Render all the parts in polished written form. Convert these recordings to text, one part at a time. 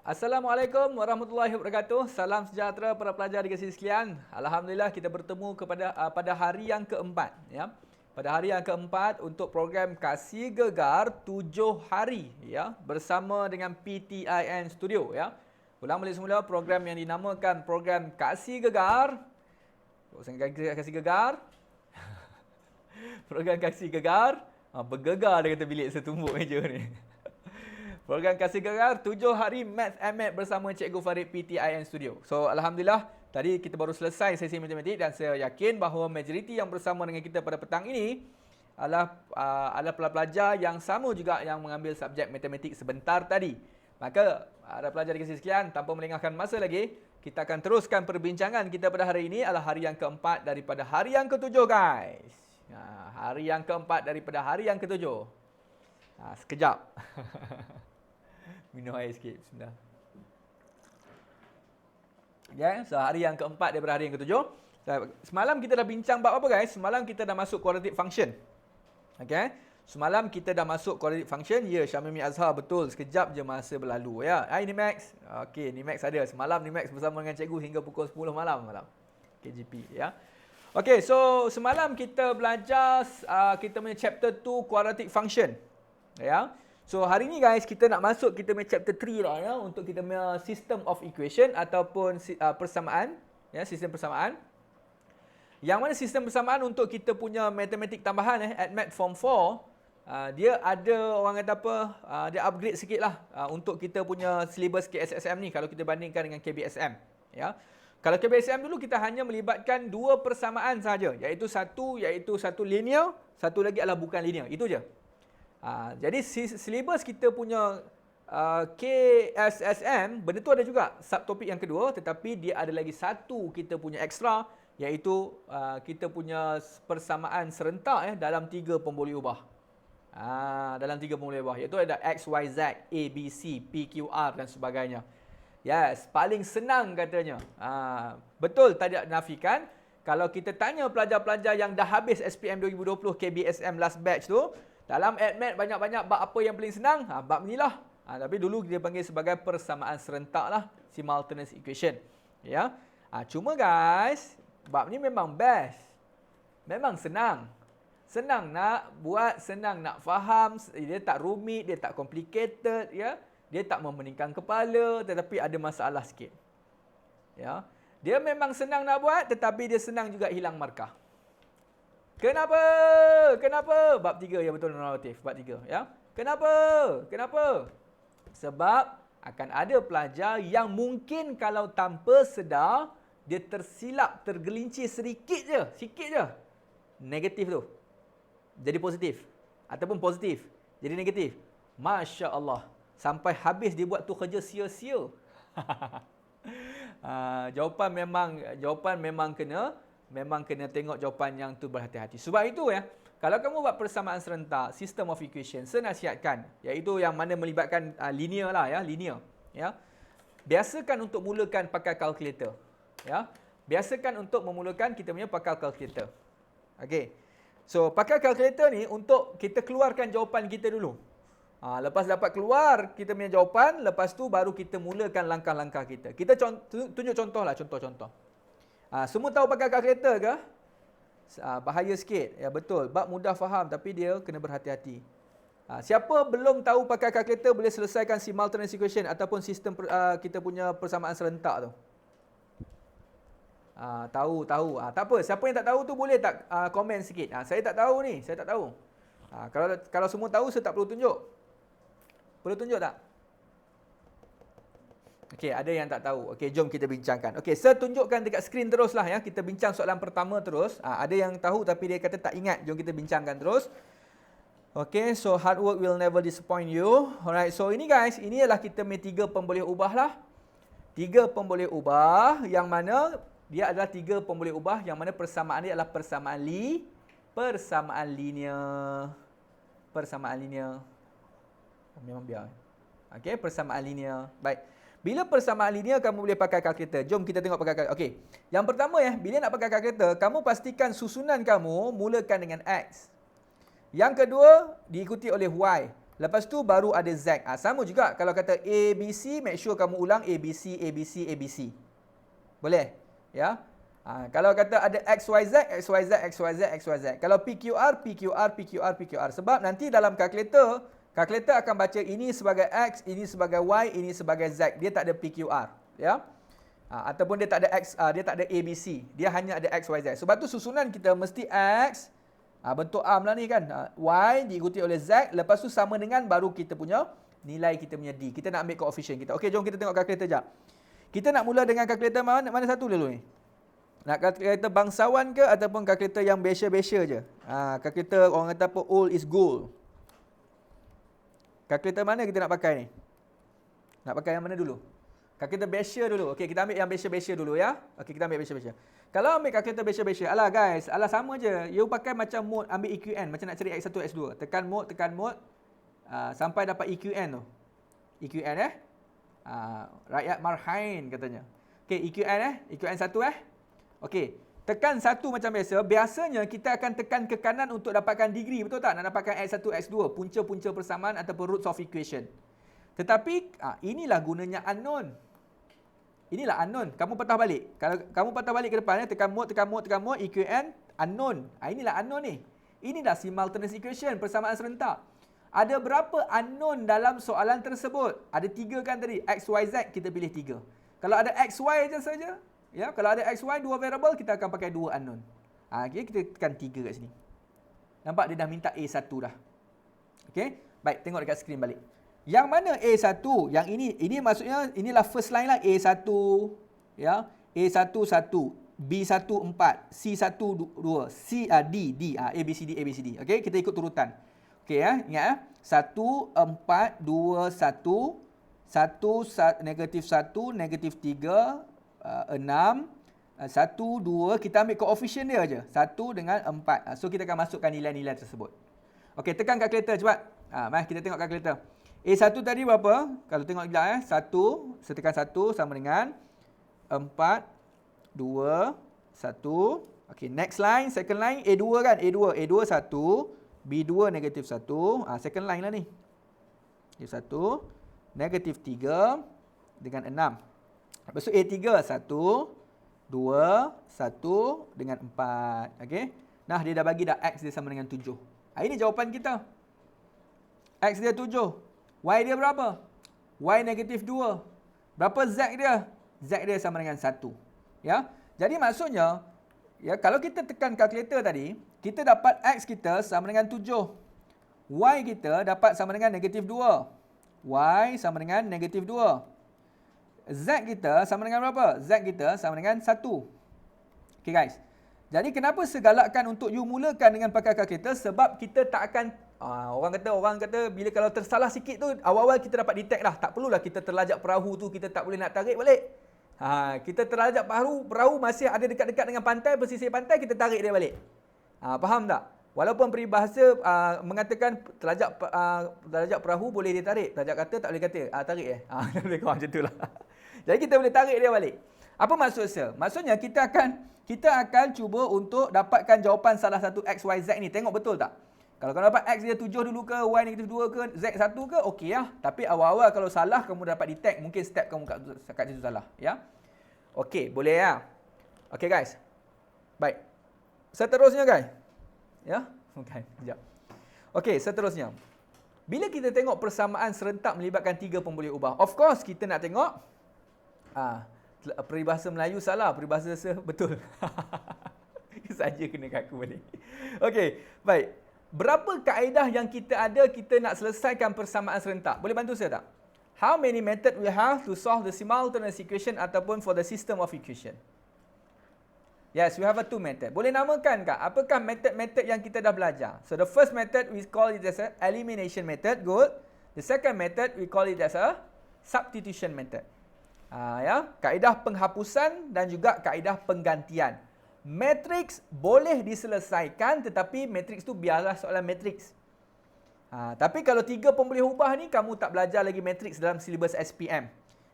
Assalamualaikum warahmatullahi wabarakatuh. Salam sejahtera para pelajar di sini sekalian. Alhamdulillah kita bertemu pada hari yang keempat, ya. Pada hari yang keempat untuk program Kasih Gegar 7 hari, ya, bersama dengan PTIN Studio, ya. Ulang balik semula, program yang dinamakan program Kasih Gegar. Kasih Gegar. Program Kasih Gegar. Bergegar dia kata bilik setumbuk meja ni. Program Kasih Gegar 7 hari Maths MAT bersama Cikgu Farid PTIN Studio. So, Alhamdulillah, tadi kita baru selesai sesi matematik dan saya yakin bahawa majoriti yang bersama dengan kita pada petang ini adalah pelajar yang sama juga yang mengambil subjek matematik sebentar tadi. Maka, para pelajar di sini sekalian, tanpa melengahkan masa lagi, kita akan teruskan perbincangan kita pada hari ini adalah hari yang keempat daripada hari yang ketujuh, guys. Hari yang keempat daripada hari yang ketujuh. Sekejap. Minum air sikit. Bismillah. Ya, so hari yang keempat daripada hari yang ketujuh. Semalam kita dah bincang bab apa, guys? Semalam kita dah masuk quadratic function. Okey. Semalam kita dah masuk quadratic function. Ya, Syamimi Azhar, betul. Sekejap je masa berlalu, ya. Hai Nimax. Okey, Nimax ada. Semalam Nimax bersama dengan cikgu hingga pukul 10 malam. KGP, ya. Okey, so semalam kita belajar kita punya chapter 2 quadratic function. Ya. So hari ni, guys, kita nak masuk kita punya chapter 3 lah, ya, untuk kita punya system of equation ataupun persamaan, ya, sistem persamaan. Yang mana sistem persamaan untuk kita punya matematik tambahan ADMAT Form 4, dia ada orang kata apa, dia upgrade sikit lah untuk kita punya syllabus KSSM ni kalau kita bandingkan dengan KBSM, ya. Kalau KBSM dulu kita hanya melibatkan dua persamaan sahaja, iaitu satu linear, satu lagi adalah bukan linear. Itu je. Jadi syllabus kita punya KSSM, benda tu ada juga subtopik yang kedua, tetapi dia ada lagi satu kita punya ekstra, iaitu kita punya persamaan serentak dalam 3 pemboleh ubah. Dalam 3 pemboleh ubah, iaitu ada X, Y, Z, A, B, C, P, Q, R dan sebagainya. Yes, paling senang katanya. Betul, tak ada nafikan. Kalau kita tanya pelajar-pelajar yang dah habis SPM 2020 KBSM last batch tu, dalam ADMAT banyak-banyak bab apa yang paling senang? Bab ni lah. Tapi dulu dia panggil sebagai persamaan serentak lah, simultaneous equation. Ya. Cuma, guys, bab ni memang best. Memang senang. Senang nak buat, senang nak faham. Dia tak rumit, dia tak complicated, ya. Dia tak memeningkan kepala, tetapi ada masalah sikit. Ya. Dia memang senang nak buat, tetapi dia senang juga hilang markah. Kenapa? Kenapa? Bab 3 ya, betul, normatif. Bab 3, ya. Kenapa? Kenapa? Sebab akan ada pelajar yang mungkin kalau tanpa sedar dia tersilap, tergelincir sikit je. Negatif tu jadi positif ataupun positif jadi negatif. Masya Allah. Sampai habis dia buat tu kerja sia-sia. Jawapan memang kena tengok jawapan yang tu berhati-hati. Sebab itu, ya, kalau kamu buat persamaan serentak, system of equation, saya nasihatkan, iaitu yang mana melibatkan linear lah, ya, linear, ya. Biasakan untuk mulakan pakai calculator, ya. Biasakan untuk memulakan kita punya pakai calculator. Okey. So, pakai calculator ni untuk kita keluarkan jawapan kita dulu. Lepas dapat keluar kita punya jawapan, lepas tu baru kita mulakan langkah-langkah kita. Kita tunjuk contoh lah, contoh-contoh. Semua tahu pakai kalkulator ke? Bahaya sikit. Ya, betul. Bab mudah faham tapi dia kena berhati-hati. Siapa belum tahu pakai kalkulator boleh selesaikan simultaneous equation ataupun sistem kita punya persamaan serentak tu? Tahu. Tak apa. Siapa yang tak tahu tu boleh tak komen sikit. Saya tak tahu ni. Saya tak tahu. Kalau semua tahu, saya tak perlu tunjuk. Perlu tunjuk tak? Okey, ada yang tak tahu. Okey, jom kita bincangkan. Okey, saya tunjukkan dekat skrin teruslah, ya. Kita bincang soalan pertama terus. Ada yang tahu tapi dia kata tak ingat. Jom kita bincangkan terus. Okey, so hard work will never disappoint you. Alright, so ini, guys, ini adalah kita punya 3 pemboleh ubah lah. 3 pemboleh ubah yang mana dia adalah 3 pemboleh ubah yang mana persamaan dia adalah persamaan linear. Memang biar. Okey, persamaan linear. Baik. Bila persamaan linear kamu boleh pakai kalkulator. Jom kita tengok pakai kalkulator. Okey. Yang pertama, ya, bila nak pakai kalkulator, kamu pastikan susunan kamu mulakan dengan X. Yang kedua diikuti oleh Y. Lepas tu baru ada Z. Sama juga kalau kata ABC, make sure kamu ulang ABC, ABC, ABC. Boleh? Ya. Kalau kata ada XYZ, XYZ, XYZ, XYZ. Kalau PQR, PQR, PQR, PQR. Sebab nanti dalam kalkulator akan baca ini sebagai X, ini sebagai Y, ini sebagai Z. Dia tak ada PQR. Ya. Ataupun dia tak ada X, dia tak ada ABC. Dia hanya ada XYZ. Sebab tu susunan kita mesti X, bentuk arm lah ni kan. Y diikuti oleh Z. Lepas tu sama dengan baru kita punya nilai kita punya D. Kita nak ambil koefisien kita. Okey, jom kita tengok kalkulator jap. Kita nak mula dengan kalkulator mana satu dulu ni? Nak kalkulator bangsawan ke ataupun kalkulator yang biasa-biasa je? Kalkulator orang kata apa, old is gold. Kalkulator mana kita nak pakai ni? Nak pakai yang mana dulu? Kalkulator biasa dulu. Okey, kita ambil yang biasa-biasa dulu ya. Okey, kita ambil biasa-biasa. Kalau ambil kalkulator biasa-biasa, alah guys, alah sama je. You pakai macam mode ambil EQN, macam nak cari X1, X2. Tekan mode, sampai dapat EQN tu. EQN rakyat marhain katanya. Okey, EQN EQN 1 Okey, tekan 1 macam biasa. Biasanya kita akan tekan ke kanan untuk dapatkan degree, betul tak? Nak dapatkan X1, X2, punca-punca persamaan ataupun roots of equation. Tetapi inilah gunanya unknown. Inilah unknown. Kamu patah balik. Kalau kamu patah balik ke depan, tekan mode, EQN, unknown. Inilah unknown ni. Inilah simultaneous equation, persamaan serentak. Ada berapa unknown dalam soalan tersebut? Ada 3 kan tadi. X, Y, Z, kita pilih 3. Kalau ada X, Y je saja, ya, kalau ada X, Y, 2 variable, kita akan pakai 2 unknown. Okay, kita tekan 3 kat sini. Nampak dia dah minta A1 dah. Okey, baik, tengok dekat skrin balik. Yang mana A1? Yang ini maksudnya inilah first line lah, A1, ya, A1 1, B1 4, C1 2, D, A B C D A B C D. Okey, kita ikut turutan. Okey ya, ingat 1 4 2 1, 1 negatif 1 negatif 3 6 1 2, kita ambil koefisien dia aja. 1 dengan 4. So kita akan masukkan nilai-nilai tersebut. Okey, tekan kalkulator cepat. Mari kita tengok kalkulator. A1 tadi berapa? Kalau tengok juga 1, saya tekan 1 sama dengan 4 2 1. Okey, next line, second line A2 kan? A2 1, B2 negatif 1. Second line lah ni. A1 negatif 3 dengan 6. Lepas tu A3 1 2 1 dengan 4. Okey. Nah, dia dah bagi dah X dia sama dengan 7. Ini jawapan kita. X dia 7. Y dia berapa? Y negatif 2. Berapa Z dia? Z dia sama dengan 1. Ya. Jadi maksudnya, ya, kalau kita tekan kalkulator tadi, kita dapat X kita sama dengan 7. Y kita dapat sama dengan negatif 2. Y sama dengan negatif 2. Z kita sama dengan berapa? Z kita sama dengan 1. Okay guys. Jadi kenapa segalakkan untuk you mulakan dengan pakai kalkulator? Sebab kita tak akan, orang kata bila kalau tersalah sikit tu, awal-awal kita dapat detect dah. Tak perlulah kita terlajak perahu tu, kita tak boleh nak tarik balik. Kita terlajak perahu masih ada dekat-dekat dengan pantai, pesisir pantai, kita tarik dia balik. Faham tak? Walaupun peribahasa mengatakan terlajak perahu boleh ditarik, terlajak kata tak boleh kata. Tarik lebih kurang macam itulah. Jadi kita boleh tarik dia balik. Apa maksud saya? Maksudnya kita akan cuba untuk dapatkan jawapan salah satu X, Y, Z ni. Tengok betul tak? Kalau kamu dapat X dia 7 dulu ke, Y negatif 2 ke, Z 1 ke, okey lah. Tapi awal-awal kalau salah kamu dapat detect, mungkin step kamu kat situ salah. Ya? Okey, boleh ya? Okey guys. Baik. Seterusnya guys. Ya? Okay, sekejap. Okey, seterusnya. Bila kita tengok persamaan serentak melibatkan 3 pemboleh ubah, of course kita nak tengok peribahasa Melayu salah, peribahasa betul. Saja kena kaku balik. Okey, baik. Berapa kaedah yang kita ada kita nak selesaikan persamaan serentak? Boleh bantu saya tak? How many method we have to solve the simultaneous equation ataupun for the system of equation? Yes, we have 2 method. Boleh namakan tak? Apakah method-method yang kita dah belajar? So the first method we call it as a elimination method. Good. The second method we call it as a substitution method. Ya, kaedah penghapusan dan juga kaedah penggantian. Matrix boleh diselesaikan, tetapi matrix tu biarlah soalan matrix. Tapi kalau 3 pemboleh ubah ni kamu tak belajar lagi matrix dalam silibus SPM.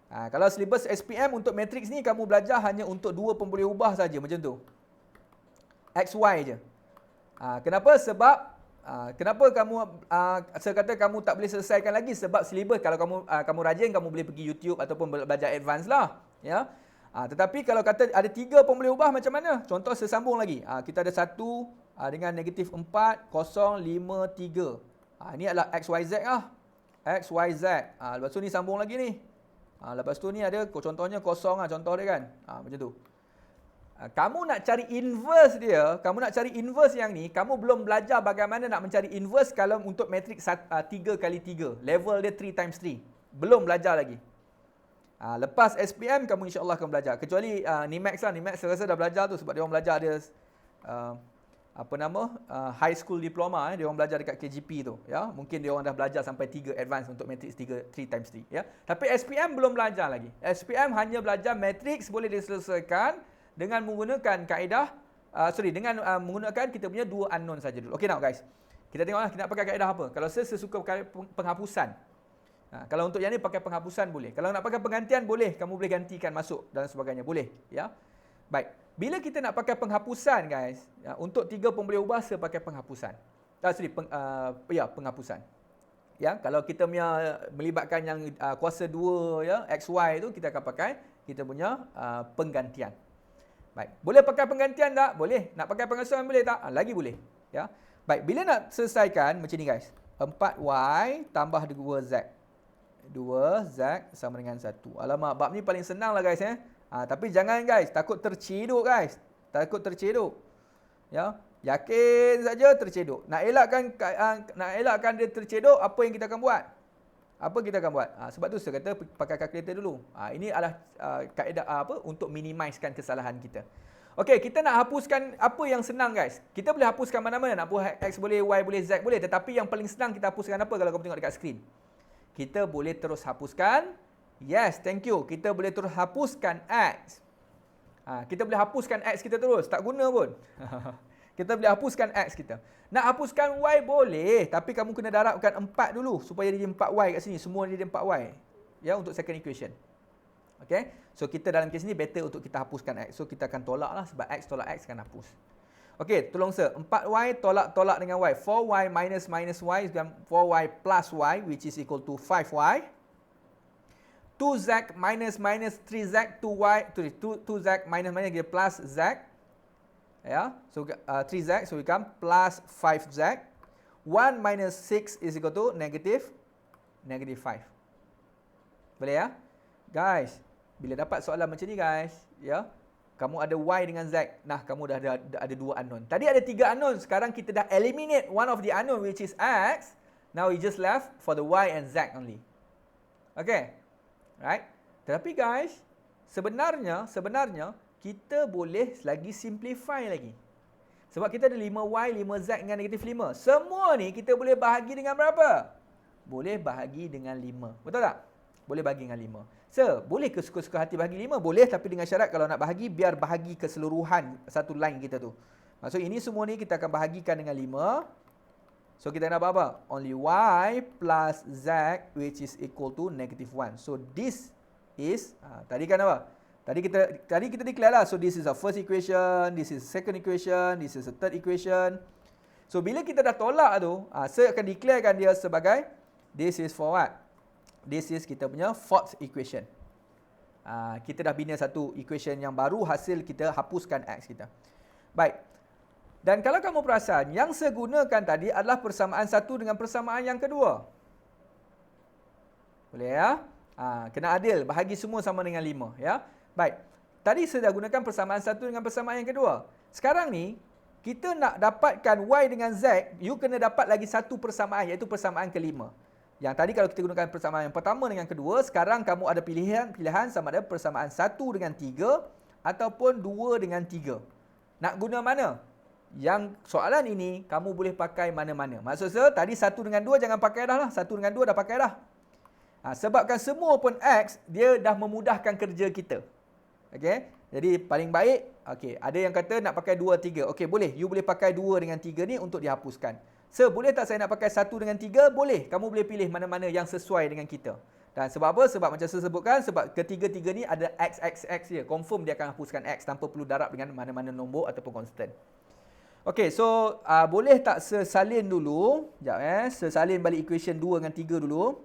Kalau silibus SPM untuk matrix ni kamu belajar hanya untuk 2 pemboleh ubah saja macam tu. XY je. Kenapa? Sebab Kenapa saya kata kamu tak boleh selesaikan lagi? Sebab silibus kalau kamu rajin, kamu boleh pergi YouTube ataupun belajar advance lah. Ya. Tetapi kalau kata ada 3 pun boleh ubah macam mana? Contoh saya sambung lagi. Kita ada 1 dengan negatif 4, 0, 5, 3. Ini adalah XYZ lah. XYZ. Lepas tu ni sambung lagi ni. Lepas tu ni ada contohnya kosong lah contoh dia kan. Macam tu. Kamu nak cari inverse dia, kamu nak cari inverse yang ni, kamu belum belajar bagaimana nak mencari inverse kalau untuk matrik 3x3. Level dia 3x3. Belum belajar lagi. Lepas SPM, kamu insyaAllah akan belajar. Kecuali NIMAX lah. NIMAX saya rasa dah belajar tu sebab dia orang belajar dia high school diploma. Dia orang belajar dekat KGP tu. Ya. Mungkin dia orang dah belajar sampai 3 advance untuk matrix 3x3. Ya. Tapi SPM belum belajar lagi. SPM hanya belajar matrix boleh diselesaikan dengan menggunakan kaedah, menggunakan kita punya 2 unknown saja dulu. Okey now guys. Kita tengoklah kita nak pakai kaedah apa. Kalau saya suka penghapusan. Kalau untuk yang ni pakai penghapusan boleh. Kalau nak pakai penggantian boleh. Kamu boleh gantikan masuk dan sebagainya. Boleh. Ya. Baik. Bila kita nak pakai penghapusan guys. Untuk 3 pun boleh ubah saya pakai penghapusan. Penghapusan. Ya. Kalau kita punya melibatkan yang kuasa 2 ya, XY tu kita akan pakai kita punya penggantian. Baik. Boleh pakai penggantian tak? Boleh. Nak pakai penghapusan boleh tak? Lagi boleh. Ya. Baik. Bila nak selesaikan macam ni guys. 4Y tambah 2Z. 2Z sama dengan 1. Alamak, bab ni paling senang lah guys. Tapi jangan guys, takut tercedok guys. Takut tercedok. Ya, yakin saja tercedok. Nak elakkan dia tercedok, apa yang kita akan buat? Apa kita akan buat? Sebab tu saya kata pakai kalkulator dulu. Ini adalah kaedah untuk minimizekan kesalahan kita. Okey, kita nak hapuskan apa yang senang guys. Kita boleh hapuskan mana-mana. Nak hapus X boleh, Y boleh, Z boleh. Tetapi yang paling senang kita hapuskan apa kalau kamu tengok dekat skrin? Kita boleh terus hapuskan. Yes, thank you. Kita boleh terus hapuskan X. Kita boleh hapuskan X kita terus. Tak guna pun. Kita boleh hapuskan X kita. Nak hapuskan Y boleh. Tapi kamu kena darabkan 4 dulu. Supaya dia 4Y kat sini. Semua dia 4Y. Ya, untuk second equation. Okay. So, kita dalam kes ni better untuk kita hapuskan X. So, kita akan tolak lah. Sebab X tolak X akan hapus. Okey, tolong sir. 4Y tolak dengan Y. 4Y minus Y is 4Y plus Y, which is equal to 5Y. 2Z minus 3Z, 2Z minus plus Z. Yeah, so 3Z, so we come plus 5Z. 1 minus 6 is equal to negative 5. Boleh ya? Guys, bila dapat soalan macam ni guys, ya. Kamu ada Y dengan Z. Nah, kamu dah ada 2 unknown. Tadi ada 3 unknown. Sekarang kita dah eliminate one of the unknown which is X. Now we just left for the Y and Z only. Okay. Right? Tetapi guys, sebenarnya kita boleh lagi simplify lagi. Sebab kita ada 5Y, 5Z dengan negatif 5. Semua ni kita boleh bahagi dengan berapa? Boleh bahagi dengan 5. Betul tak? Boleh bahagi dengan 5. Sir, boleh ke suka-suka hati bahagi 5? Boleh, tapi dengan syarat kalau nak bahagi, biar bahagi keseluruhan satu line kita tu. Maksud ini semua ni kita akan bahagikan dengan 5. So, kita nak dapat apa? Only Y plus Z which is equal to negative 1. So, this is, tadi kan apa? Tadi kita declare lah. So, this is the first equation, this is second equation, this is the third equation. So, bila kita dah tolak tu, saya akan declarekan dia sebagai, this is for what? This is kita punya fourth equation. Kita dah bina satu equation yang baru, hasil kita hapuskan X kita. Baik. Dan kalau kamu perasan, yang saya gunakan tadi adalah persamaan satu dengan persamaan yang kedua. Boleh ya? Kena adil, bahagi semua sama dengan 5. Ya? Baik. Tadi saya dah gunakan persamaan satu dengan persamaan yang kedua. Sekarang ni, kita nak dapatkan Y dengan Z, you kena dapat lagi satu persamaan, iaitu persamaan kelima. Yang tadi kalau kita gunakan persamaan yang pertama dengan kedua, sekarang kamu ada pilihan sama ada persamaan 1 dengan 3 ataupun 2 dengan 3. Nak guna mana? Yang soalan ini kamu boleh pakai mana-mana. Maksud saya tadi 1 dengan 2 jangan pakai dah lah. 1 dengan 2 dah pakai dah. Sebabkan semua pun X, dia dah memudahkan kerja kita. Okey. Jadi paling baik, okey, ada yang kata nak pakai 2, 3. Okey, boleh. You boleh pakai 2 dengan 3 ni untuk dihapuskan. Sir, boleh tak saya nak pakai 1 dengan 3? Boleh. Kamu boleh pilih mana-mana yang sesuai dengan kita. Dan sebab apa? Sebab macam saya sebutkan, sebab ketiga-tiga ni ada X je. Confirm dia akan hapuskan X tanpa perlu darab dengan mana-mana nombor ataupun constant. Okey, so boleh tak sesalin dulu? Sekejap sesalin balik equation 2 dengan 3 dulu.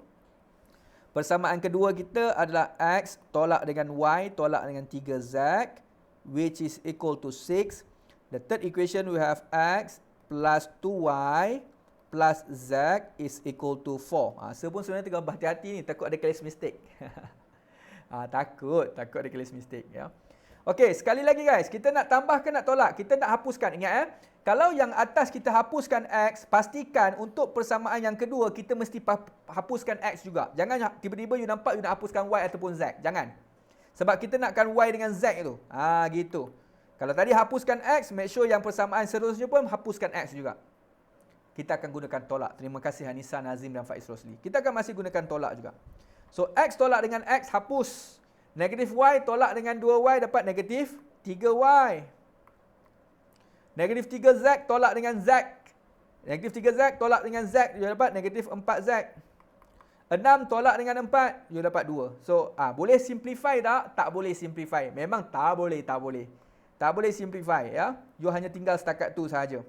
Persamaan kedua kita adalah X tolak dengan Y tolak dengan 3Z, which is equal to 6. The third equation we have X plus 2Y plus Z is equal to 4. Saya pun sebenarnya tengah berhati-hati ni, takut ada case mistake. Takut ada case mistake. Ya. Okey, sekali lagi guys, kita nak tambah ke nak tolak? Kita nak hapuskan. Ingat kalau yang atas kita hapuskan X, pastikan untuk persamaan yang kedua kita mesti hapuskan X juga. Jangan tiba-tiba you nampak you nak hapuskan Y ataupun Z. Jangan. Sebab kita nakkan Y dengan Z tu. Gitu. Kalau tadi hapuskan X, make sure yang persamaan seterusnya pun hapuskan X juga. Kita akan gunakan tolak. Terima kasih Hanisa, Nazim dan Faiz Rosli. Kita akan masih gunakan tolak juga. So, X tolak dengan X, hapus. Negatif Y tolak dengan 2Y dapat negatif 3Y. Negatif 3Z tolak dengan Z. Negatif 3Z tolak dengan Z, you dapat negatif 4Z. 6 tolak dengan 4, you dapat 2. So, boleh simplify tak? Tak boleh simplify. Memang tak boleh. Tak boleh simplify. Ya. You hanya tinggal setakat tu sahaja.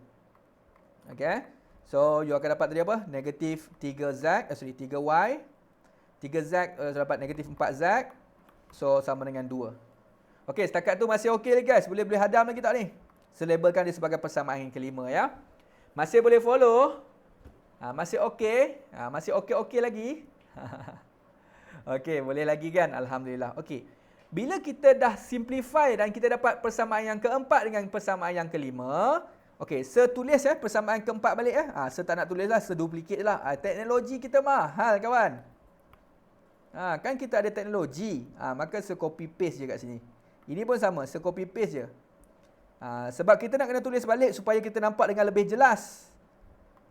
Okay. So, you akan dapat tadi apa? Negatif 3Z, 3Y. 3Z dapat negatif 4Z. So, sama dengan 2. Okey, setakat tu masih okey lagi guys. Boleh hadam lagi tak ni? Saya labelkan dia sebagai persamaan yang kelima ya. Masih boleh follow? Masih okey? Masih okey-okey lagi? Okey, boleh lagi kan? Alhamdulillah. Okey. Bila kita dah simplify dan kita dapat persamaan yang keempat dengan persamaan yang kelima, okey, saya tulis persamaan keempat balik saya tak nak tulis lah, saya duplicate lah. Teknologi kita mahal kawan. Kan kita ada teknologi. Maka saya copy paste je kat sini. Ini pun sama, saya copy paste je. Sebab kita nak kena tulis balik supaya kita nampak dengan lebih jelas.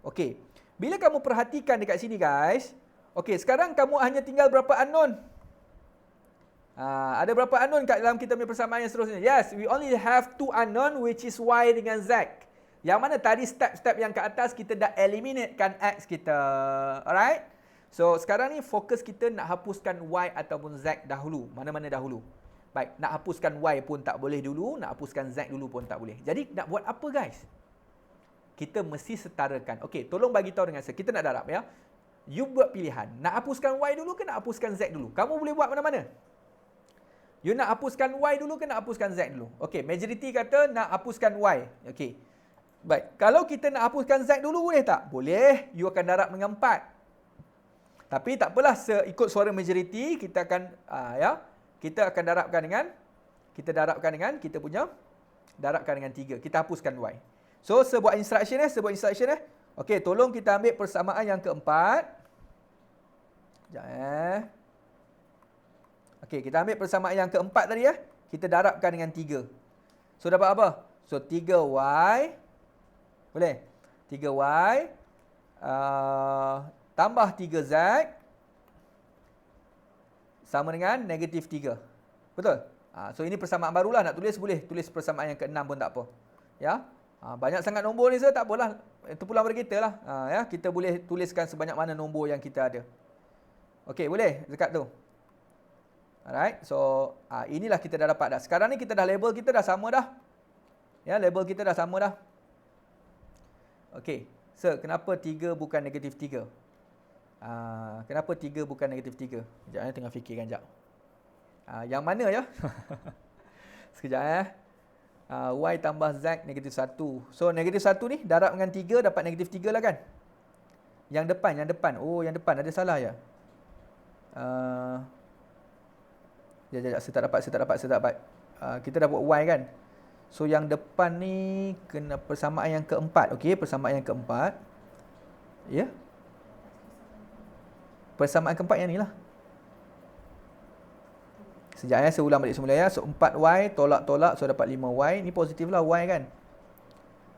Okey. Bila kamu perhatikan dekat sini guys, okey, sekarang kamu hanya tinggal berapa unknown? Ada berapa unknown kat dalam kita punya persamaan yang seterusnya? Yes, we only have 2 unknown which is Y dengan Z. Yang mana tadi step-step yang ke atas kita dah eliminatekan X kita. Alright? So, sekarang ni fokus kita nak hapuskan Y ataupun Z dahulu. Mana-mana dahulu. Baik, nak hapuskan Y pun tak boleh dulu, nak hapuskan Z dulu pun tak boleh. Jadi, nak buat apa guys? Kita mesti setarakan. Okey, tolong bagi tahu dengan saya. Kita nak darab ya. You buat pilihan. Nak hapuskan Y dulu ke nak hapuskan Z dulu? Kamu boleh buat mana-mana. You nak hapuskan Y dulu ke nak hapuskan Z dulu? Okey, majority kata nak hapuskan Y. Okey. Baik, kalau kita nak hapuskan Z dulu boleh tak? Boleh. You akan darab dengan 4. Tapi tak apalah, ikut suara majority kita akan kita akan darabkan dengan kita punya darabkan dengan 3. Kita hapuskan Y. So sebuah instruction Okey, tolong kita ambil persamaan yang keempat. Sekejap Okey, kita ambil persamaan yang keempat tadi kita darabkan dengan 3. So dapat apa? So 3Y boleh? 3Y tambah 3Z sama dengan negatif 3. Betul? So ini persamaan barulah. Nak tulis boleh. Tulis persamaan yang ke-6 pun tak apa. Ya? Banyak sangat nombor ni tak apalah. Itu pulang pada kita lah. Ya? Kita boleh tuliskan sebanyak mana nombor yang kita ada. Okey, boleh dekat tu. Alright. So inilah kita dah dapat dah. Sekarang ni kita dah label kita dah sama dah. Ya, label kita dah sama dah. Okey. So kenapa 3 bukan negatif 3? Kenapa 3 bukan negatif 3? Sekejap tengah fikirkan sekejap. Yang mana ya? Sekejap Y tambah Z negatif 1. So negatif 1 ni darab dengan 3 dapat negatif 3 lah kan? Yang depan. Oh, yang depan ada salah ya? Sekejap, saya tak dapat. Kita dah buat Y kan? So yang depan ni kena persamaan yang keempat. Okey, persamaan yang keempat. Ya? Persamaan keempat yang ni lah. Sekejap saya ulang balik semula ya. So 4Y tolak-tolak, so dapat 5Y. Ni positif lah Y kan.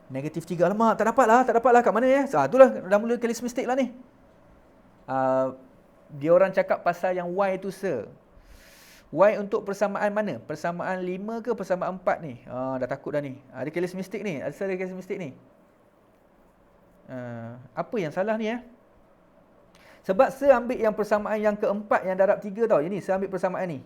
Negatif 3. Alamak, tak dapat lah. Kat mana ya? Itulah dah mula case mistake lah ni. Dia orang cakap pasal yang Y tu Y untuk persamaan mana? Persamaan 5 ke persamaan 4 ni? Dah takut dah ni. Ada case mistake ni. Ada case mistake ni. Apa yang salah ni ya? Sebab saya ambil yang persamaan yang keempat yang darab 3 tau. Ini saya ambil persamaan ni.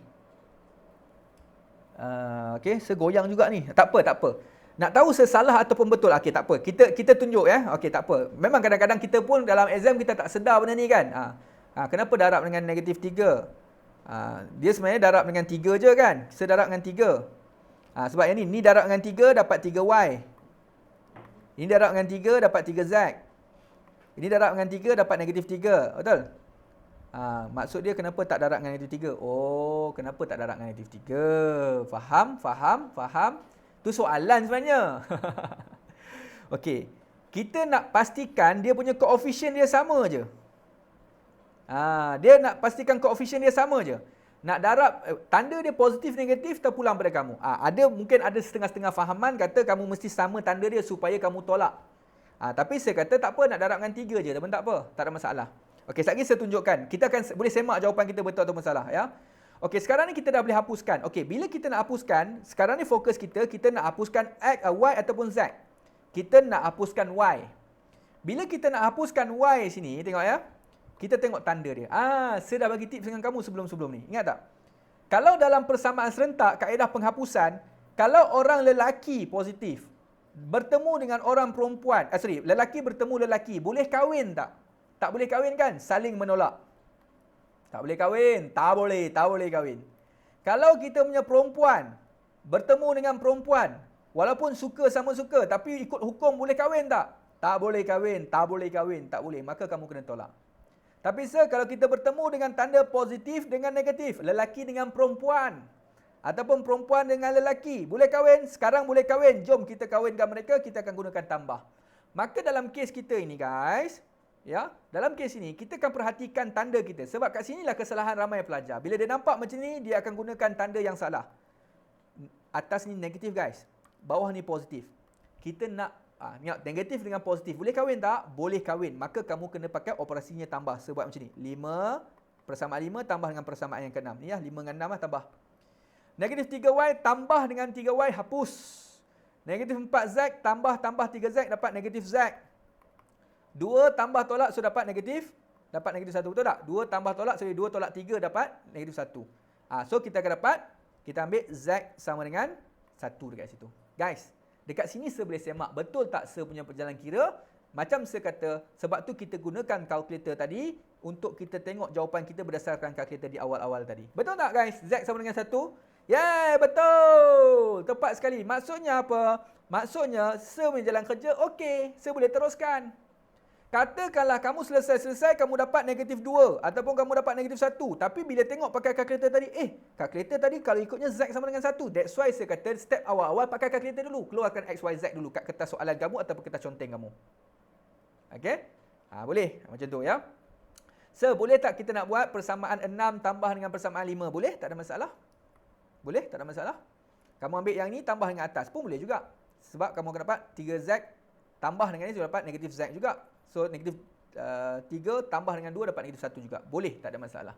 Okey, saya goyang juga ni. Tak apa. Nak tahu sesalah ataupun betul. Okey, tak apa. Kita tunjuk ya. Okey, tak apa. Memang kadang-kadang kita pun dalam exam kita tak sedar benda ni kan. Kenapa darab dengan negatif 3? Dia sebenarnya darab dengan 3 je kan. Kita darab dengan 3. Sebab yang ni darab dengan 3 dapat 3y. Ini darab dengan 3 dapat 3z. Ini darab dengan 3 dapat negatif 3. Betul? Maksud dia kenapa tak darab dengan negatif 3? Oh, kenapa tak darab dengan negatif 3? Faham? Tu soalan sebenarnya. Okey. Kita nak pastikan dia punya koefisien dia sama je. Dia nak pastikan koefisien dia sama je. Nak darab, tanda dia positif negatif terpulang pada kamu. Mungkin ada setengah-setengah fahaman kata kamu mesti sama tanda dia supaya kamu tolak. Tapi saya kata tak apa, nak darab dengan 3 je, tak apa, tak ada masalah. Okey, sekejap lagi saya tunjukkan. Kita akan boleh semak jawapan kita betul atau salah ya. Okey, sekarang ni kita dah boleh hapuskan. Okey, bila kita nak hapuskan, sekarang ni fokus kita nak hapuskan y ataupun z. Kita nak hapuskan y. Bila kita nak hapuskan y sini, tengok ya. Kita tengok tanda dia. Saya dah bagi tips dengan kamu sebelum-sebelum ni. Ingat tak? Kalau dalam persamaan serentak, kaedah penghapusan, kalau orang lelaki positif bertemu dengan orang perempuan, lelaki bertemu lelaki, boleh kahwin tak? Tak boleh kahwin kan? Saling menolak. Tak boleh kahwin. Tak boleh kahwin. Kalau kita punya perempuan bertemu dengan perempuan, walaupun suka sama suka, tapi ikut hukum boleh kahwin tak? Tak boleh kahwin. Tak boleh. Maka kamu kena tolak. Tapi kalau kita bertemu dengan tanda positif dengan negatif, lelaki dengan perempuan, ataupun perempuan dengan lelaki, boleh kahwin? Sekarang boleh kahwin. Jom kita kahwinkan mereka, kita akan gunakan tambah. Maka dalam kes kita ini guys, dalam kes ini, kita akan perhatikan tanda kita. Sebab kat sinilah kesalahan ramai pelajar. Bila dia nampak macam ni, dia akan gunakan tanda yang salah. Atas ni negatif guys. Bawah ni positif. Kita nak, negatif dengan positif. Boleh kahwin tak? Boleh kahwin. Maka kamu kena pakai operasinya tambah. Sebab macam ni. 5, persamaan 5 tambah dengan persamaan yang ke-6. Ni 5 dengan 6 tambah. Negatif 3y tambah dengan 3y, hapus. Negatif 4z tambah 3z dapat negatif z. 2 tambah tolak so dapat negatif 1, betul tak? 2 tambah tolak, 2 tolak 3 dapat negatif 1. So kita akan dapat, kita ambil z sama dengan 1 dekat situ. Guys, dekat sini saya boleh semak betul tak saya punya perjalanan kira. Macam saya kata, sebab tu kita gunakan kalkulator tadi untuk kita tengok jawapan kita berdasarkan kalkulator di awal-awal tadi. Betul tak guys? Z sama dengan 1. Yeay, betul! Tepat sekali. Maksudnya apa? Maksudnya, saya punya jalan kerja, okey, saya boleh teruskan. Katakanlah kamu selesai, kamu dapat negatif 2 ataupun kamu dapat negatif 1. Tapi bila tengok pakai kalkulator tadi, kalkulator tadi kalau ikutnya Z sama dengan 1. That's why saya kata step awal-awal pakai kalkulator dulu. Keluarkan X, Y, Z dulu kat kertas soalan kamu ataupun kertas conteng kamu. Okey? Boleh macam tu ya. Boleh tak kita nak buat persamaan 6 tambah dengan persamaan 5? Boleh? Tak ada masalah. Boleh? Tak ada masalah. Kamu ambil yang ni tambah dengan atas pun boleh juga. Sebab kamu akan dapat 3Z tambah dengan ni sudah dapat negatif Z juga. So, negatif 3 tambah dengan 2 dapat negatif 1 juga. Boleh, tak ada masalah.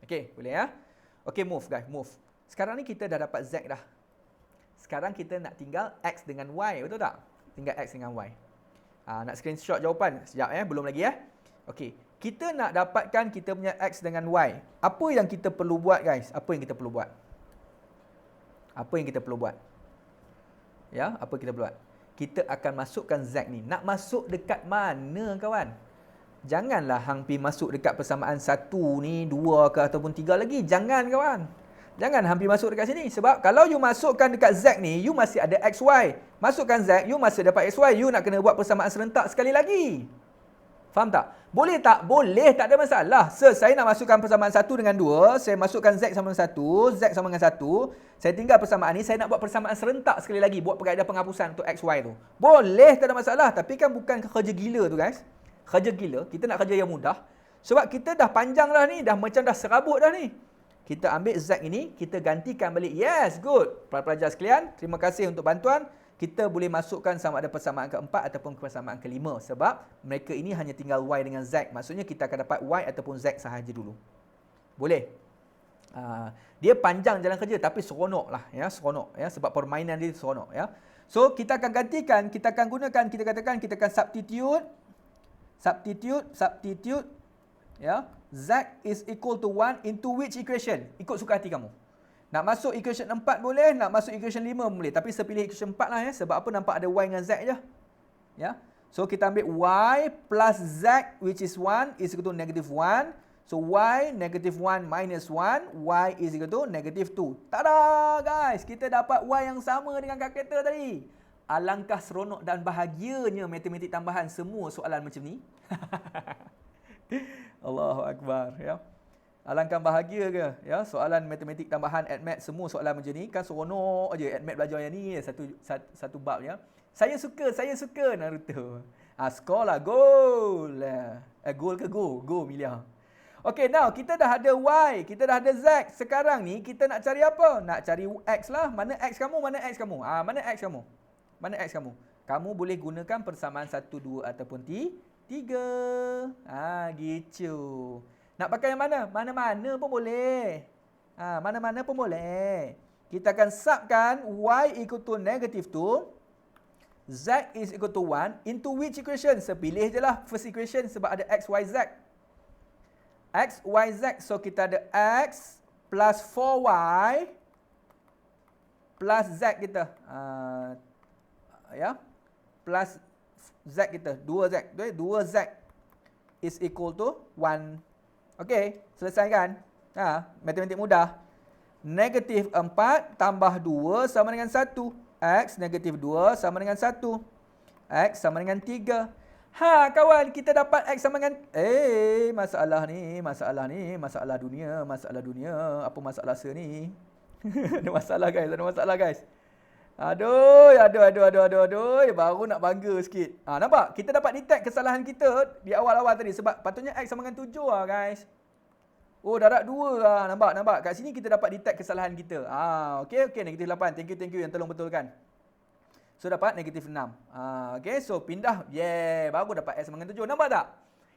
Okey, boleh ya? Okey, move guys, move. Sekarang ni kita dah dapat Z dah. Sekarang kita nak tinggal X dengan Y, betul tak? Tinggal X dengan Y. Nak screenshot jawapan? Sekejap belum lagi ya. Okey, kita nak dapatkan kita punya X dengan Y. Apa yang kita perlu buat guys? Apa yang kita perlu buat? Ya, apa kita perlu buat? Kita akan masukkan Z ni. Nak masuk dekat mana kawan? Janganlah hang pergi masuk dekat persamaan 1 ni, 2 ke ataupun 3 lagi. Jangan kawan. Jangan hang pergi masuk dekat sini. Sebab kalau you masukkan dekat Z ni, you masih ada XY. Masukkan Z, you masih dapat XY. You nak kena buat persamaan serentak sekali lagi. Faham tak? Boleh tak? Boleh, tak ada masalah. Saya nak masukkan persamaan 1 dengan 2. Saya masukkan Z sama dengan 1. Z sama dengan 1. Saya tinggal persamaan ni. Saya nak buat persamaan serentak sekali lagi. Buat kaedah penghapusan untuk XY tu. Boleh, tak ada masalah. Tapi kan bukan kerja gila tu guys. Kerja gila. Kita nak kerja yang mudah. Sebab kita dah panjang dah ni. Dah macam dah serabut dah ni. Kita ambil Z ini. Kita gantikan balik. Yes, good. Para pelajar sekalian, terima kasih untuk bantuan. Kita boleh masukkan sama ada persamaan keempat ataupun persamaan kelima. Sebab mereka ini hanya tinggal Y dengan Z. Maksudnya kita akan dapat Y ataupun Z sahaja dulu. Boleh? Dia panjang jalan kerja tapi seronok lah. Ya, seronok. Ya, sebab permainan dia seronok. Ya. So, kita akan gantikan. Kita akan gunakan, kita katakan, kita akan substitute. Ya. Z is equal to 1 into which equation? Ikut suka hati kamu. Nak masuk equation 4 boleh, nak masuk equation 5 boleh. Tapi saya pilih equation 4 lah ya. Sebab apa? Nampak ada y dengan z je. Ya. So kita ambil y plus z which is 1 is equal to negative 1. So y negative 1 minus 1, y is equal to negative 2. Tada guys, kita dapat y yang sama dengan kalkulator tadi. Alangkah seronok dan bahagianya matematik tambahan semua soalan macam ni. Allahu Akbar ya. Alangkah bahagia ke ya, soalan matematik tambahan ADMAT semua soalan macam ni kan seronok aje ADMAT belajar yang ni satu bab ya. Saya suka Naruto. Sekolah gol. Gol ke go miliar. Okey, now kita dah ada y, kita dah ada z. Sekarang ni kita nak cari apa? Nak cari x lah. Mana x kamu? Mana x kamu? Mana x kamu? Mana x kamu? Kamu boleh gunakan persamaan 1 2 ataupun 3. Gitu. Nak pakai yang mana? Mana-mana pun boleh. Mana-mana pun boleh. Kita akan subkan y equal to negative 2. Z is equal to 1 into which equation? Pilih je lah first equation sebab ada x, y, z. X, y, z. So kita ada x plus 4y plus z kita. Ya. Plus z kita. 2z. 2z is equal to 1. Okey, selesai kan? Matematik mudah. Negatif 4 tambah 2 sama dengan 1. X negatif 2 sama dengan 1. X sama dengan 3. Kawan, kita dapat X sama dengan... masalah masalah dunia. Apa masalah saya ni? Ada masalah guys. Aduh, baru nak bangga sikit. Nampak? Kita dapat detect kesalahan kita di awal-awal tadi. Sebab patutnya X sama dengan 7 lah guys. Oh, darab 2 lah. Nampak? Kat sini kita dapat detect kesalahan kita. Okey, negatif 8. Thank you yang tolong betulkan. So, dapat negatif 6. Okey, so pindah. Baru dapat X sama dengan 7. Nampak tak?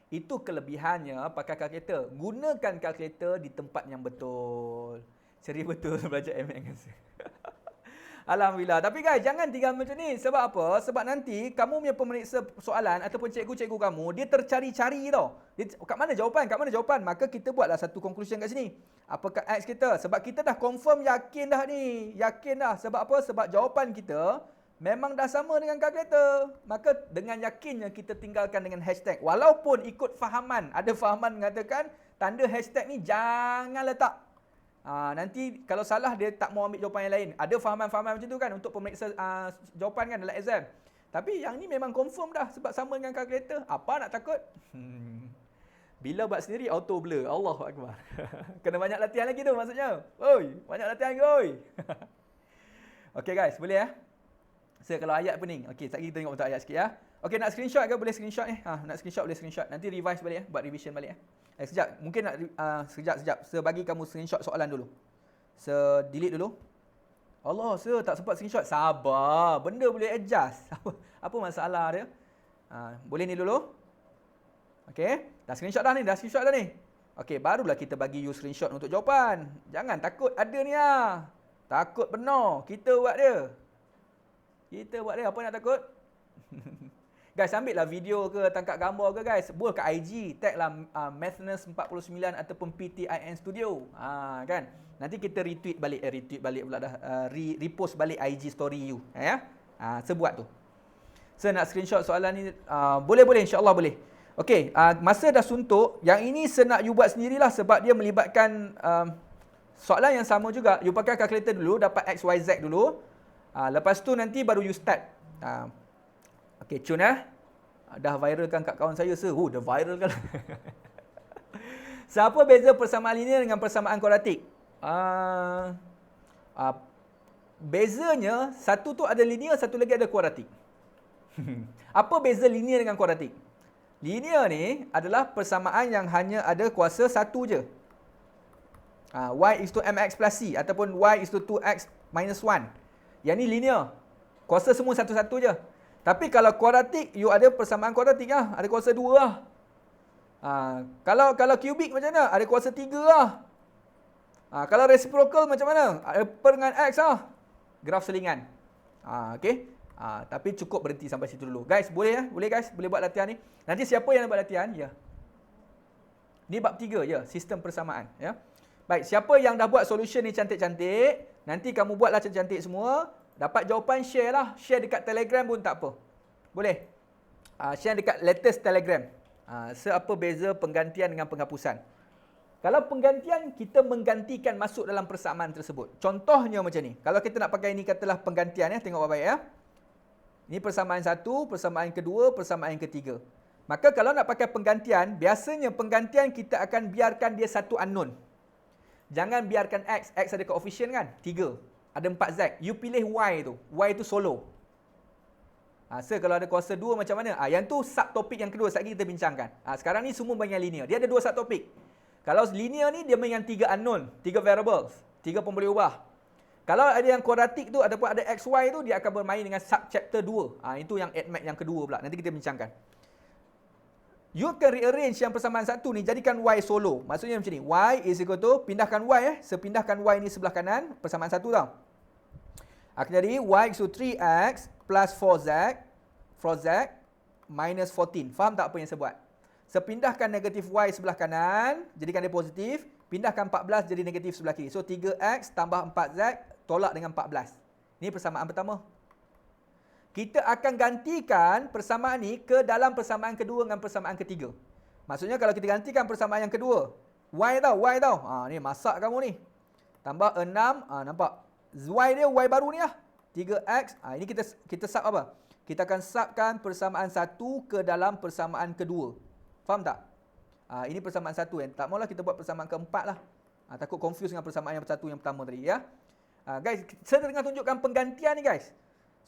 Itu kelebihannya pakai kalkulator. Gunakan kalkulator di tempat yang betul. Ceria betul belajar MX. Alhamdulillah. Tapi guys, jangan tinggal macam ni. Sebab apa? Sebab nanti kamu punya pemeriksa soalan ataupun cikgu-cikgu kamu, dia tercari-cari tau. Kat mana jawapan? Maka kita buatlah satu conclusion kat sini. Apakah X kita? Sebab kita dah confirm yakin dah ni. Sebab apa? Sebab jawapan kita memang dah sama dengan kalkulator. Maka dengan yakinnya kita tinggalkan dengan hashtag. Walaupun ikut fahaman. Ada fahaman mengatakan tanda hashtag ni jangan letak. Nanti kalau salah dia tak mau ambil jawapan yang lain. Ada fahaman-fahaman macam tu kan untuk pemeriksa jawapan kan dalam exam. Tapi yang ni memang confirm dah sebab sama dengan kalkulator. Apa nak takut? Bila buat sendiri auto blur. Allahu Akbar. Kena banyak latihan lagi tu maksudnya. Banyak latihan ke oi. Okey guys, boleh ya? Kalau ayat pening. Okey, sekejap kita tengok betul ayat sikit ya. Okey, nak screenshot ke? Boleh screenshot ni. Nak screenshot boleh screenshot. Nanti revise balik ya, buat revision balik ya. Sekejap, mungkin nak sekejap. Bagi kamu screenshot soalan dulu. Delete dulu. Allah, tak sempat screenshot. Sabar, benda boleh adjust. Apa masalah dia? Boleh ni dulu. Okey, dah screenshot dah ni. Okey, barulah kita bagi you screenshot untuk jawapan. Jangan takut ada ni lah. Takut benar. Kita buat dia. Apa nak takut? Guys, ambil lah video ke, tangkap gambar ke guys. Buat kat IG, tag lah Mathness49 ataupun PTIN Studio. Kan? Nanti kita retweet balik pula dah. Repost balik IG story you. Sebuat tu. Nak screenshot soalan ni, boleh insya-Allah boleh. Okey, masa dah suntuk, yang ini nak you buat sendirilah sebab dia melibatkan soalan yang sama juga. You pakai calculator dulu, dapat X, Y, Z dulu. Lepas tu nanti baru you start. Okey, cun dah viralkan kat kawan saya dah viral kan. Apa beza persamaan linear dengan persamaan kuadratik? Bezanya satu tu ada linear, satu lagi ada kuadratik. Apa beza linear dengan kuadratik? Linear ni adalah persamaan yang hanya ada kuasa satu je. Y is to mx plus c ataupun y is to 2x minus 1. Yang ni linear. Kuasa semua satu-satu je. Tapi kalau kuadratik, you ada persamaan kuadratik lah. Ada kuasa 2 lah. Kalau kubik macam mana? Ada kuasa 3 lah. Kalau reciprocal macam mana? Ada per dengan x lah. Graf selingan. Okey. Tapi cukup berhenti sampai situ dulu. Guys, boleh ya? Boleh guys? Boleh buat latihan ni? Nanti siapa yang nak buat latihan? Ya. Ni bab 3 je. Sistem persamaan. Ya. Baik, siapa yang dah buat solution ni cantik-cantik, nanti kamu buatlah cantik-cantik semua, dapat jawapan share lah. Share dekat Telegram pun tak apa. Boleh? Share dekat latest Telegram. Seapa beza penggantian dengan penghapusan. Kalau penggantian, kita menggantikan masuk dalam persamaan tersebut. Contohnya macam ni. Kalau kita nak pakai ni katalah penggantian, tengok baik-baik ya. Ini persamaan satu, persamaan kedua, persamaan ketiga. Maka kalau nak pakai penggantian, biasanya penggantian kita akan biarkan dia satu unknown. Jangan biarkan X. X ada koefisien kan? 3. Ada 4 Z. You pilih Y tu. Y tu solo. Kalau ada kuasa 2 macam mana? Yang tu subtopik yang kedua. Sekejap kita bincangkan. Sekarang ni semua bahagian linear. Dia ada 2 subtopik. Kalau linear ni, dia main dengan 3 unknown. 3 variables. 3 pun boleh ubah. Kalau ada yang kuadratik tu, ataupun ada XY tu, dia akan bermain dengan subchapter 2. Itu yang ADMAT yang kedua pula. Nanti kita bincangkan. You akan rearrange yang persamaan satu ni, jadikan Y solo. Maksudnya macam ni. Y is equal to, pindahkan Y sepindahkan Y ni sebelah kanan, persamaan satu tau. Akan jadi Y is to 3X plus 4Z minus 14. Faham tak apa yang saya buat? Sepindahkan negatif Y sebelah kanan, jadikan dia positif. Pindahkan 14 jadi negatif sebelah kiri. So 3X tambah 4Z, tolak dengan 14. Ini persamaan pertama. Kita akan gantikan persamaan ni ke dalam persamaan kedua dengan persamaan ketiga. Maksudnya kalau kita gantikan persamaan yang kedua, Y tau. Ni masak kamu ni. Tambah 6, nampak? Y dia Y baru ni lah. 3X, ini kita sub apa? Kita akan subkan persamaan satu ke dalam persamaan kedua. Faham tak? Ini persamaan satu tak maulah kita buat persamaan keempat lah. Takut confuse dengan persamaan yang satu yang pertama tadi ya. Guys, saya tengah tunjukkan penggantian ni guys.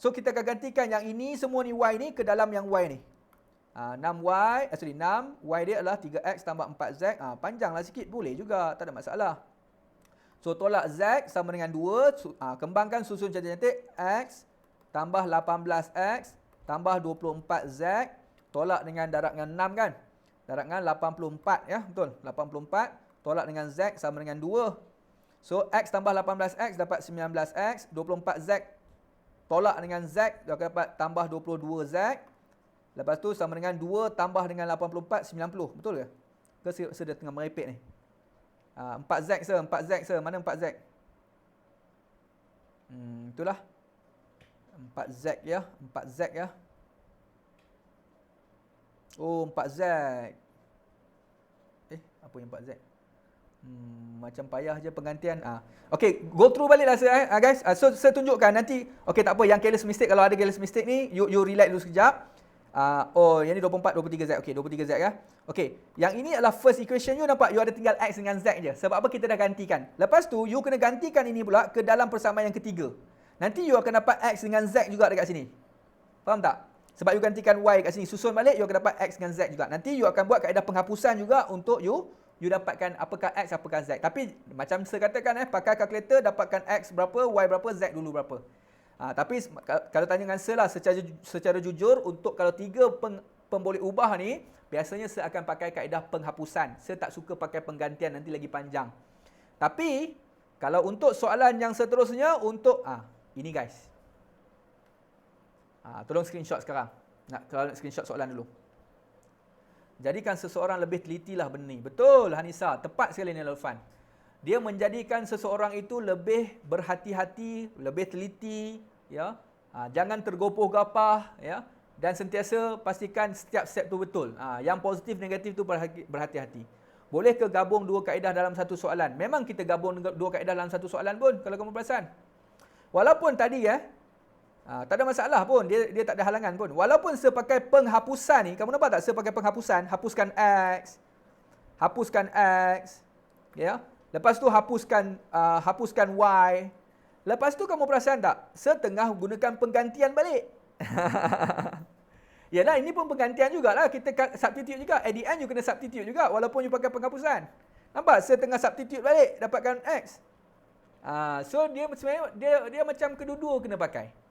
So kita akan gantikan yang ini semua ni Y ni ke dalam yang Y ni. 6Y dia adalah 3X tambah 4Z. Panjanglah sikit boleh juga, tak ada masalah. So tolak Z sama dengan 2, kembangkan susun cantik-cantik. X tambah 18X tambah 24Z, tolak dengan darab dengan 6 kan. Darab dengan 84 ya, betul. 84 tolak dengan Z sama dengan 2. So X tambah 18X dapat 19X, 24Z tolak dengan Z, dia akan dapat tambah 22Z. Lepas tu sama dengan 2 tambah dengan 84, 90. Betul ke? Ke saya tengah merepek ni? 4Z se. Mana 4Z? Itulah. 4Z ya. 4Z ya. Oh, 4Z. Apa yang 4Z? Macam payah je penggantian. Okay, go through balik lah saya, guys. So, saya tunjukkan nanti. Okay, tak apa. Yang careless mistake, kalau ada careless mistake ni, you relax dulu sekejap. Yang ni 24, 23Z. Okay, 23Z ya. Okay, yang ini adalah first equation you nampak. You ada tinggal X dengan Z je. Sebab apa kita dah gantikan. Lepas tu, you kena gantikan ini pula ke dalam persamaan yang ketiga. Nanti you akan dapat X dengan Z juga dekat sini. Faham tak? Sebab you gantikan Y kat sini. Susun balik, you akan dapat X dengan Z juga. Nanti you akan buat kaedah penghapusan juga untuk you dapatkan apakah X, apakah Z. Tapi macam saya katakan pakai kalkulator dapatkan X berapa, Y berapa, Z dulu berapa. Tapi kalau tanya dengan saya lah secara jujur, untuk kalau 3 pemboleh ubah ni, biasanya saya akan pakai kaedah penghapusan. Saya tak suka pakai penggantian, nanti lagi panjang. Tapi kalau untuk soalan yang seterusnya, untuk ini guys. Tolong screenshot sekarang. Kalau nak screenshot soalan dulu. Jadikan seseorang lebih telitilah benda ni. Betul Hanisa, tepat sekali ni Lufan. Dia menjadikan seseorang itu lebih berhati-hati, lebih teliti, ya. Jangan tergopoh-gapah, ya. Dan sentiasa pastikan setiap step tu betul. Yang positif negatif tu berhati-hati. Boleh ke gabung 2 kaedah dalam satu soalan? Memang kita gabung 2 kaedah dalam satu soalan pun kalau kamu perasan. Walaupun tadi tak ada masalah pun, dia tak ada halangan pun. Walaupun saya pakai penghapusan ni, kamu nampak tak saya pakai penghapusan, hapuskan X, ya. Lepas tu hapuskan Y. Lepas tu kamu perasan tak, saya tengah gunakan penggantian balik. Yalah, ini pun penggantian jugalah, kita substitute juga. At the end you kena substitute juga walaupun you pakai penghapusan. Nampak saya tengah substitute balik dapatkan X. So dia sebenarnya dia macam kedua-dua kena pakai.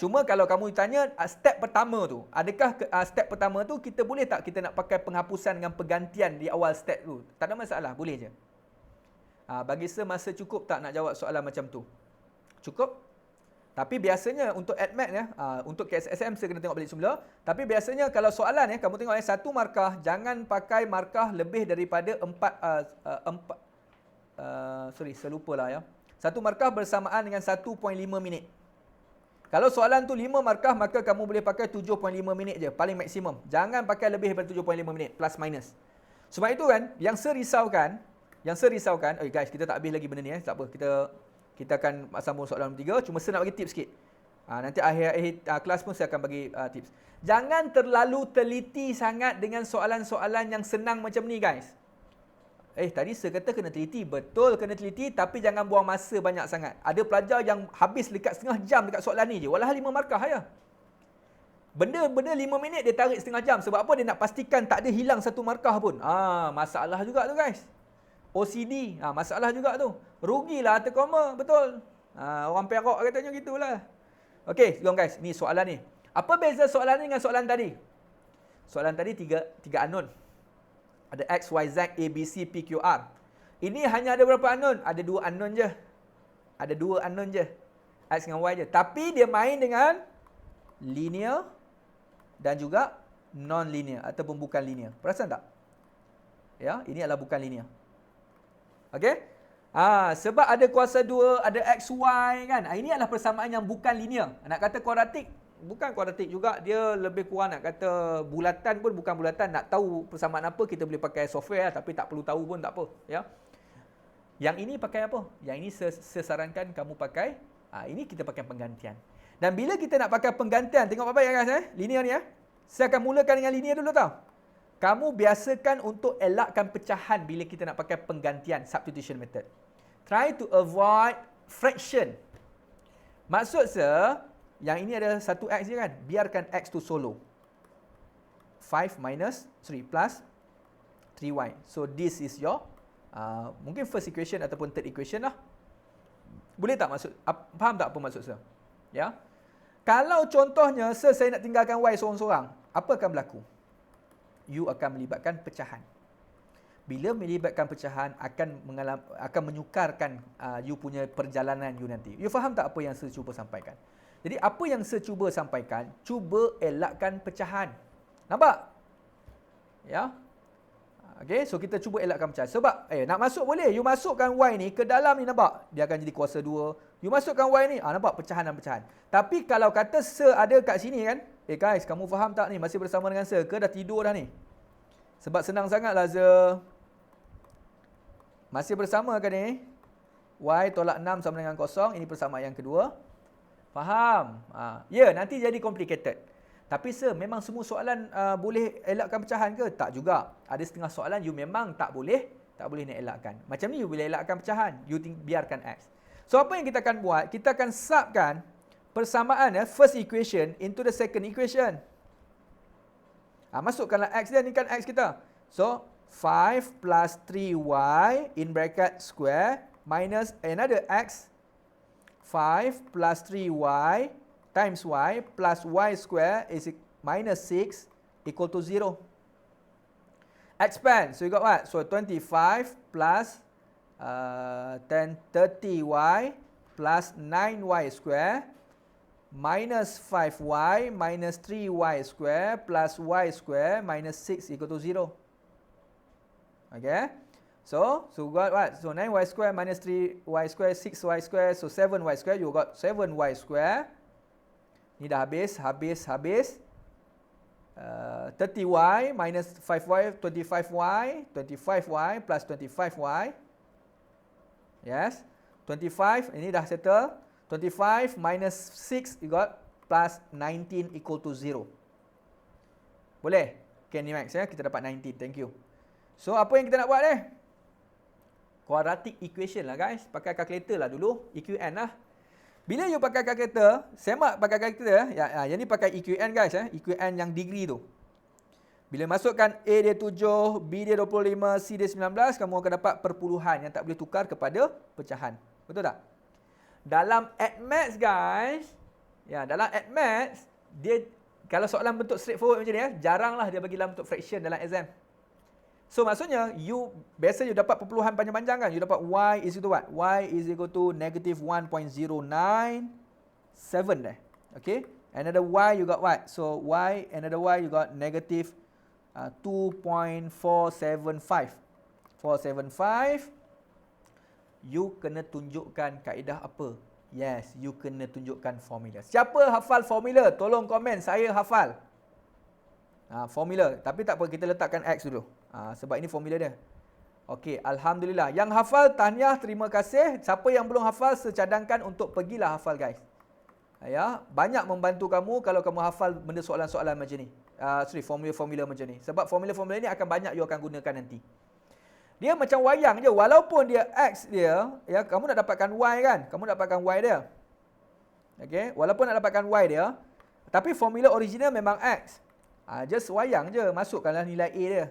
Cuma kalau kamu tanya step pertama tu, adakah step pertama tu kita boleh tak kita nak pakai penghapusan dengan penggantian di awal step tu? Tak ada masalah, boleh je. Bagi saya masa cukup tak nak jawab soalan macam tu? Cukup? Tapi biasanya untuk ADMAT untuk KSSM saya kena tengok balik semula. Tapi biasanya kalau soalan kamu tengok 1 markah, jangan pakai markah lebih daripada 4 saya lupa lah ya. Satu markah bersamaan dengan 1.5 minit. Kalau soalan tu 5 markah, maka kamu boleh pakai 7.5 minit je, paling maksimum. Jangan pakai lebih daripada 7.5 minit, plus minus. Sebab itu kan, yang saya risaukan, guys, kita tak habis lagi benda ni, tak apa. Kita akan sambung soalan nombor 3, cuma saya nak bagi tips sikit. Nanti akhir kelas pun saya akan bagi tips. Jangan terlalu teliti sangat dengan soalan-soalan yang senang macam ni, guys. Tadi saya kata kena teliti. Betul kena teliti, tapi jangan buang masa banyak sangat. Ada pelajar yang habis dekat setengah jam dekat soalan ni je. Walhal 5 markah ya. Benda 5 minit dia tarik setengah jam. Sebab apa? Dia nak pastikan tak ada hilang satu markah pun. Masalah juga tu, guys. OCD, masalah juga tu. Rugilah terkoma, betul. Orang Perak katanya gitulah. Okey, jom guys, ni soalan ni. Apa beza soalan ni dengan soalan tadi? Soalan tadi tiga unknown. Ada X, Y, Z, A, B, C, P, Q, R. Ini hanya ada berapa unknown? Ada 2 unknown je. Ada 2 unknown je. X dengan Y je. Tapi dia main dengan linear dan juga non-linear ataupun bukan linear. Perasan tak? Ya, ini adalah bukan linear. Okey? Sebab ada kuasa 2, ada X, Y kan. Ini adalah persamaan yang bukan linear. Nak kata kuadratik, bukan kuadratik juga, dia lebih kurang nak kata bulatan pun bukan bulatan. Nak tahu persamaan apa, kita boleh pakai software tapi tak perlu tahu pun tak apa, ya. Yang ini pakai apa? Yang ini saya sarankan kamu pakai, ini kita pakai penggantian. Dan bila kita nak pakai penggantian, tengok apa ya guys, linear ni ya. Saya akan mulakan dengan linear dulu tau. Kamu biasakan untuk elakkan pecahan bila kita nak pakai penggantian, substitution method. Try to avoid fraction. Maksud saya, yang ini ada 1x je kan? Biarkan x tu solo. 5 minus 3 plus 3y. So, this is your, mungkin first equation ataupun third equation lah. Boleh tak maksud? Faham tak apa maksud saya? Ya. Kalau contohnya, saya nak tinggalkan y seorang-seorang, apa akan berlaku? You akan melibatkan pecahan. Bila melibatkan pecahan, akan menyukarkan you punya perjalanan you nanti. You faham tak apa yang saya cuba sampaikan? Jadi apa yang saya cuba sampaikan, cuba elakkan pecahan. Nampak? Ya. Okey, so kita cuba elakkan pecahan. Sebab nak masuk boleh. You masukkan y ni ke dalam ni, nampak? Dia akan jadi kuasa 2. You masukkan y ni, nampak pecahan dan pecahan. Tapi kalau kata ada kat sini kan, guys, kamu faham tak ni? Masih bersama dengan saya ke dah tidur dah ni? Sebab senang sangatlah saya. Masih bersama ke ni? Y tolak 6 sama dengan 0. Ini persamaan yang kedua. Faham? Ya, nanti jadi complicated. Tapi memang semua soalan boleh elakkan pecahan ke? Tak juga. Ada setengah soalan you memang tak boleh nak elakkan. Macam ni you boleh elakkan pecahan. You biarkan X. So apa yang kita akan buat? Kita akan subkan persamaan first equation into the second equation. Masukkanlah X dia, ni kan X kita. So 5 plus 3y in bracket square minus another x 5 plus 3y times y plus y square is minus 6 equal to 0. Expand. So you got what? So 25 plus 30y plus 9y square minus 5y minus 3y square plus y square minus 6 equal to 0. Okay. So got what? So 9y square minus 3y square, 6y square, so 7y square. You got 7y square. Ni dah habis. 30y minus 5y, 25y, 25y plus 25y. Yes. 25, ini dah settle. 25 minus 6, you got plus 19 equal to 0. Boleh? Okay, ni max ya. Kita dapat 19. Thank you. So, apa yang kita nak buat ni? Quadratic equation lah guys. Pakai calculator lah dulu. EQN lah. Bila you pakai calculator, semak pakai calculator. Yang ni pakai EQN guys. EQN yang degree tu. Bila masukkan A dia 7, B dia 25, C dia 19, kamu akan dapat perpuluhan yang tak boleh tukar kepada pecahan. Betul tak? Dalam AddMaths guys, dalam AddMaths, dia kalau soalan bentuk straightforward macam ni jaranglah dia bagi dalam bentuk fraction dalam exam. So maksudnya biasa you dapat perpuluhan panjang-panjang kan. You dapat y is equal to what? Y is equal to negative 1.097 Okay. Another y you got what? So another y you got negative 2.475. 475 you kena tunjukkan kaedah apa? Yes, you kena tunjukkan formula. Siapa hafal formula? Tolong komen, saya hafal. Formula. Tapi tak apa, kita letakkan X dulu. Sebab ini formula dia. Okey, Alhamdulillah. Yang hafal, tahniah, terima kasih. Siapa yang belum hafal, secadangkan untuk pergilah hafal, guys. Ya, banyak membantu kamu kalau kamu hafal benda soalan-soalan macam ni. Formula-formula macam ni. Sebab formula-formula ni akan banyak you akan gunakan nanti. Dia macam wayang je. Walaupun dia X dia, ya, kamu nak dapatkan Y kan? Kamu nak dapatkan Y dia. Okey, walaupun nak dapatkan Y dia, tapi formula original memang X. Just wayang je, masukkanlah nilai A dia.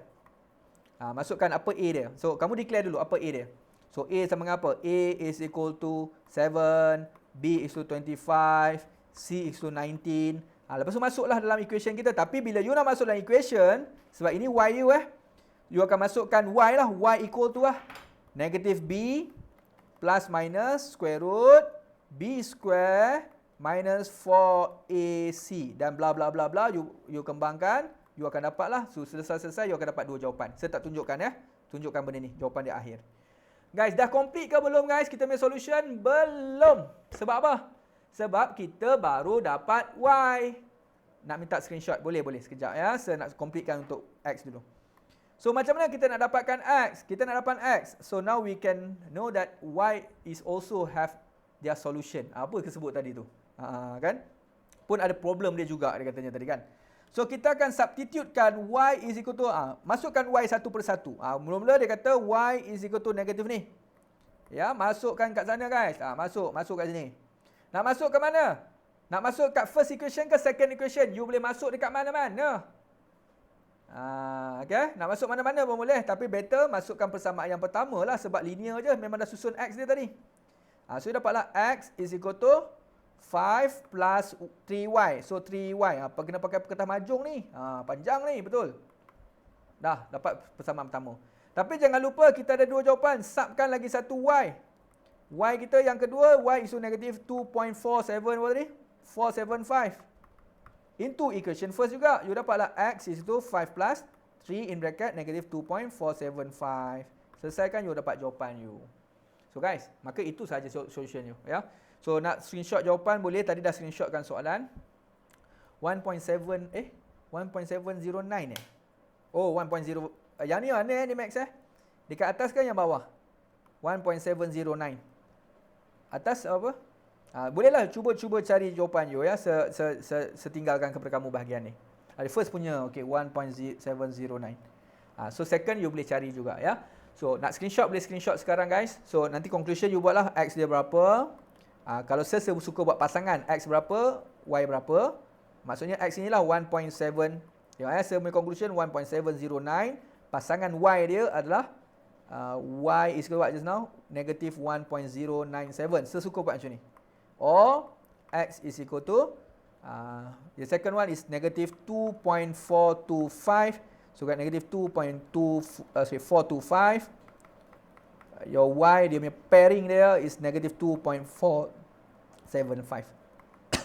Masukkan apa A dia. So, kamu declare dulu apa A dia. So, A sama dengan apa? A is equal to 7, B is equal to 25, C is equal to 19. Lepas tu masuklah dalam equation kita. Tapi bila you nak masuk dalam equation, sebab ini Y you you akan masukkan Y lah. Y equal to negative B plus minus square root B square minus 4AC. Dan bla bla bla bla. You kembangkan. You akan dapatlah. So, selesai-selesai you akan dapat dua jawapan. Saya tak tunjukkan ya. Tunjukkan benda ni. Jawapan di akhir. Guys, dah complete ke belum guys? Kita punya solution? Belum. Sebab apa? Sebab kita baru dapat Y. Nak minta screenshot? Boleh, boleh. Sekejap ya. Saya nak completekan untuk X dulu. So, macam mana kita nak dapatkan X? Kita nak dapat X. So, now we can know that Y is also have their solution. Apa kesebut tadi tu? Kan? Pun ada problem dia juga, dia katanya tadi kan? So, kita akan substitutekan Y is equal to, masukkan Y satu persatu. Mula-mula dia kata Y is equal to negatif ni. Ya, masukkan kat sana guys. Masuk kat sini. Nak masuk ke mana? Nak masuk kat first equation ke second equation? You boleh masuk dekat mana-mana. Okay? Nak masuk mana-mana pun boleh. Tapi better masukkan persamaan yang pertama lah. Sebab linear je. Memang dah susun X dia tadi. So, dapatlah X is equal to 5 plus 3Y. So, 3Y. Kena pakai perkataan majung ni. Panjang ni, betul. Dah, dapat persamaan pertama. Tapi jangan lupa, kita ada dua jawapan. Subkan lagi satu Y. Y kita yang kedua, Y is negative 2.47 what tadi? 475. Into equation first juga. You dapatlah X is to 5 plus 3 in bracket negative 2.475. Selesaikan, you dapat jawapan you. So guys, maka itu sahaja solution you. Ya. So, nak screenshot jawapan boleh. Tadi dah screenshotkan soalan. 1.709 Oh, 1.0. Yang ni mana ni Max Dekat atas kan yang bawah? 1.709. Atas apa? Bolehlah cuba cari jawapan you ya. Setinggalkan kepada kamu bahagian ni. First punya okey 1.709. So second you boleh cari juga ya. So nak screenshot boleh screenshot sekarang guys. So nanti conclusion you buatlah X dia berapa. Kalau saya suka buat pasangan X berapa, Y berapa. Maksudnya X inilah 1.7. Tengok ya, saya punya conclusion 1.709. Pasangan Y dia adalah Y is equal to what just now? Negative 1.097. Saya suka buat macam ni. Or X is equal to the second one is negative 2.425. So got negative 425. Your Y dia punya pairing dia is negative 2.475.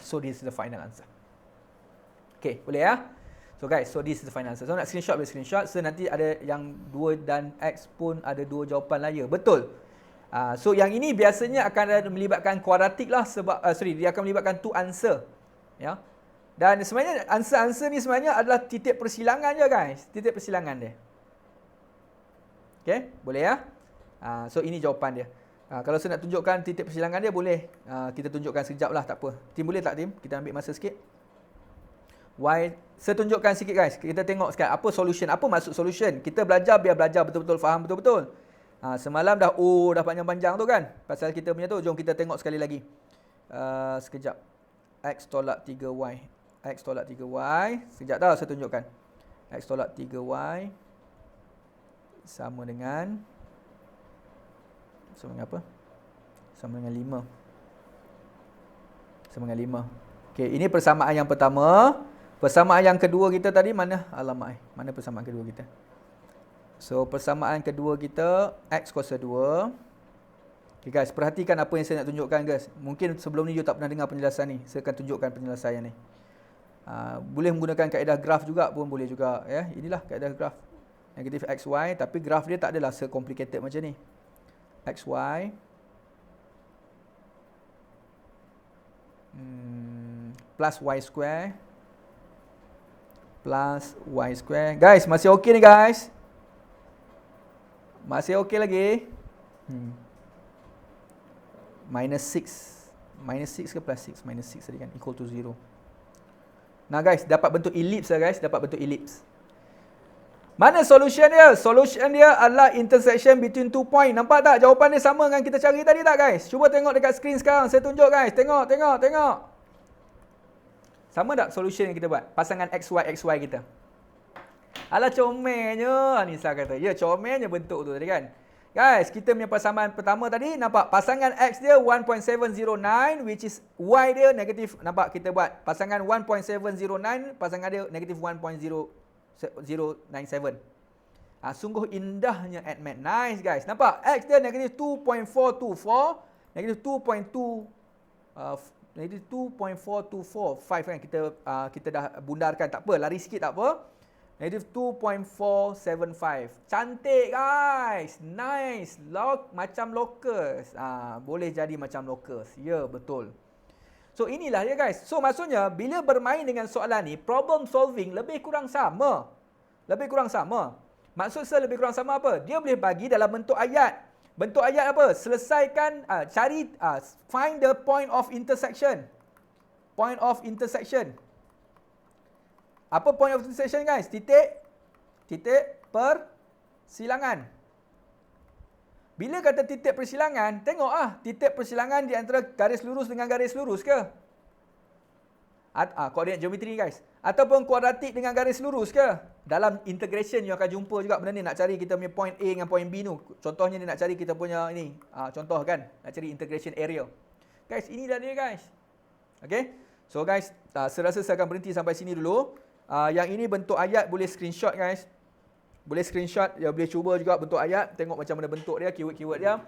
So this is the final answer. Okay, boleh ya? So guys, so this is the final answer. So nak screenshot boleh screenshot. So nanti ada yang 2 dan X pun ada 2 jawapan lain. Betul. So yang ini biasanya akan melibatkan kuadratik lah sebab dia akan melibatkan two answer. Ya. Dan sebenarnya answer-answer ni sebenarnya adalah titik persilangan je guys. Titik persilangan dia. Okay, boleh ya? So ini jawapan dia. Kalau saya nak tunjukkan titik persilangan dia boleh. Kita tunjukkan sekejap lah, tak apa. Tim boleh tak tim? Kita ambil masa sikit. Y, saya tunjukkan sikit guys. Kita tengok sekarang apa solution. Apa maksud solution? Kita belajar biar belajar betul-betul, faham betul-betul. Semalam dah dah panjang-panjang tu kan. Pasal kita punya tu. Jom kita tengok sekali lagi. Sekejap. X tolak 3Y. X tolak 3Y. Sekejap dah saya tunjukkan. X tolak 3Y. Sama dengan apa? Sama dengan 5. Sama dengan 5. Okey, ini persamaan yang pertama. Persamaan yang kedua kita tadi mana? Alamak, mana persamaan kedua kita? So, persamaan kedua kita X kuasa 2. Okay guys, perhatikan apa yang saya nak tunjukkan guys. Mungkin sebelum ni you tak pernah dengar penjelasan ni. Saya akan tunjukkan penjelasan ni. Boleh menggunakan kaedah graf juga pun boleh juga. Ya. Inilah kaedah graf. Negatif XY. Tapi graf dia tak adalah se-complicated macam ni. XY. Plus y square. Plus y square. Guys, masih okey ni guys? Masih okey lagi? Minus 6. Minus 6 ke plus 6? Minus 6 tadi kan. Equal to 0. Nah guys, dapat bentuk ellipse lah guys. Dapat bentuk ellipse. Mana solution dia? Solution dia adalah intersection between 2 point. Nampak tak? Jawapan dia sama dengan kita cari tadi tak guys? Cuba tengok dekat screen sekarang. Saya tunjuk guys. Tengok, tengok, tengok. Sama tak solution yang kita buat? Pasangan XY kita. Alah comelnya. Nisa kata. Ya, comelnya bentuk tu tadi kan. Guys, kita punya persamaan pertama tadi nampak pasangan X dia 1.709 which is Y dia negatif. Nampak kita buat pasangan 1.709, pasangan dia negatif 1.097. Sungguh indahnya AddMath. Nice guys. Nampak X dia negatif 2.424, negatif 2.4245 kan kita dah bundarkan, tak apa, lari sikit tak apa. Negatif 2.475. Cantik guys. Nice. Macam locus. Boleh jadi macam locus. Ya, betul. So, inilah dia guys. So, maksudnya bila bermain dengan soalan ni, problem solving lebih kurang sama. Lebih kurang sama. Maksud saya lebih kurang sama apa? Dia boleh bagi dalam bentuk ayat. Bentuk ayat apa? Selesaikan, find the point of intersection. Point of intersection. Apa point of intersection guys? Titik persilangan. Bila kata titik persilangan, tengok titik persilangan di antara garis lurus dengan garis lurus ke? Koordinat geometri guys. Ataupun kuadratik dengan garis lurus ke? Dalam integration you akan jumpa juga benda ni, nak cari kita punya point A dengan point B tu. Contohnya ni nak cari kita punya ini, contoh kan, nak cari integration area. Guys, ini dah dia guys. Okay? So guys, saya rasa saya akan berhenti sampai sini dulu. Yang ini bentuk ayat, boleh screenshot guys. Boleh screenshot, ya, boleh cuba juga bentuk ayat, tengok macam mana bentuk dia, keyword-keyword dia.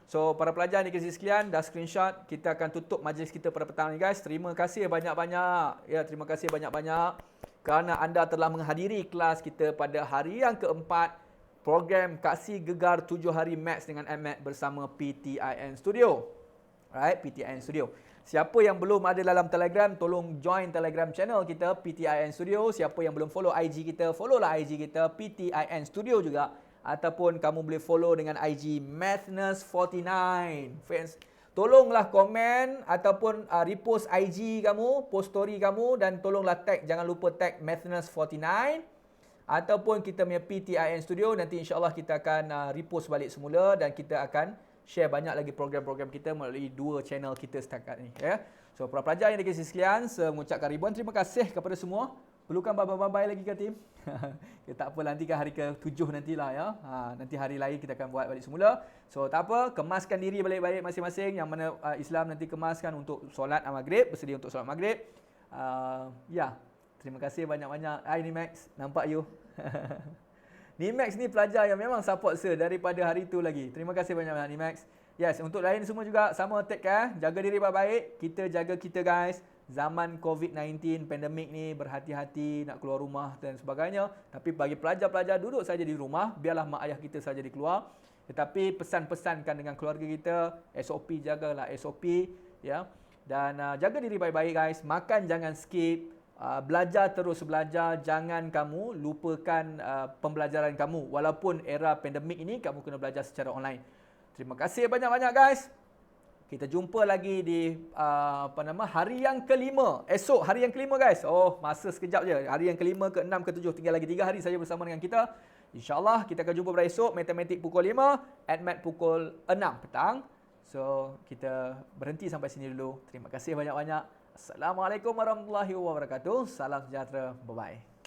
So para pelajar ni sekalian, dah screenshot, kita akan tutup majlis kita pada petang ni guys. Terima kasih banyak-banyak. Ya, terima kasih banyak-banyak kerana anda telah menghadiri kelas kita pada hari yang keempat program Kasih Gegar 7 Hari Maths dengan AddMath bersama PTIN Studio. Alright, PTIN Studio. Siapa yang belum ada dalam Telegram, tolong join Telegram channel kita PTIN Studio. Siapa yang belum follow IG kita, followlah IG kita PTIN Studio juga. Ataupun kamu boleh follow dengan IG Mathness49. Friends, tolonglah komen ataupun repost IG kamu, post story kamu, dan tolonglah tag, jangan lupa tag Mathness49 ataupun kita punya PTIN Studio. Nanti insya-Allah kita akan repost balik semula dan kita akan share banyak lagi program-program kita melalui dua channel kita setakat ni. Ya. So, para pelajar yang dikasihi sekalian, saya mengucapkan ribuan terima kasih kepada semua. Perlukan bye-bye lagi ke tim? Ya, tak apa, nantikan hari ke-7 nantilah ya. Nanti hari lain kita akan buat balik semula. So, tak apa, kemaskan diri baik-baik masing-masing. Yang mana Islam nanti kemaskan untuk solat maghrib, bersedia untuk solat maghrib. Ya, terima kasih banyak-banyak. Ini Max, nampak you. Nimax ni pelajar yang memang support saya daripada hari tu lagi. Terima kasih banyak-banyak Nimax. Yes, untuk lain semua juga sama take care. Jaga diri baik-baik. Kita jaga kita guys. Zaman COVID-19, pandemik ni, berhati-hati nak keluar rumah dan sebagainya. Tapi bagi pelajar-pelajar, duduk saja di rumah. Biarlah mak ayah kita saja di keluar. Tetapi pesan-pesankan dengan keluarga kita. SOP, jagalah SOP. Ya. Dan jaga diri baik-baik guys. Makan jangan skip. Belajar terus belajar, jangan kamu lupakan pembelajaran kamu. Walaupun era pandemik ini, kamu kena belajar secara online. Terima kasih banyak-banyak guys. Kita jumpa lagi di hari yang kelima. Esok hari yang kelima guys. Oh, masa sekejap je. Hari yang kelima, ke-6, ke-7. Tinggal lagi 3 hari saja bersama dengan kita. InsyaAllah kita akan jumpa pada esok. Matematik pukul 5, AddMath pukul 6 petang. So, kita berhenti sampai sini dulu. Terima kasih banyak-banyak. Assalamualaikum warahmatullahi wabarakatuh. Salam sejahtera. Bye-bye.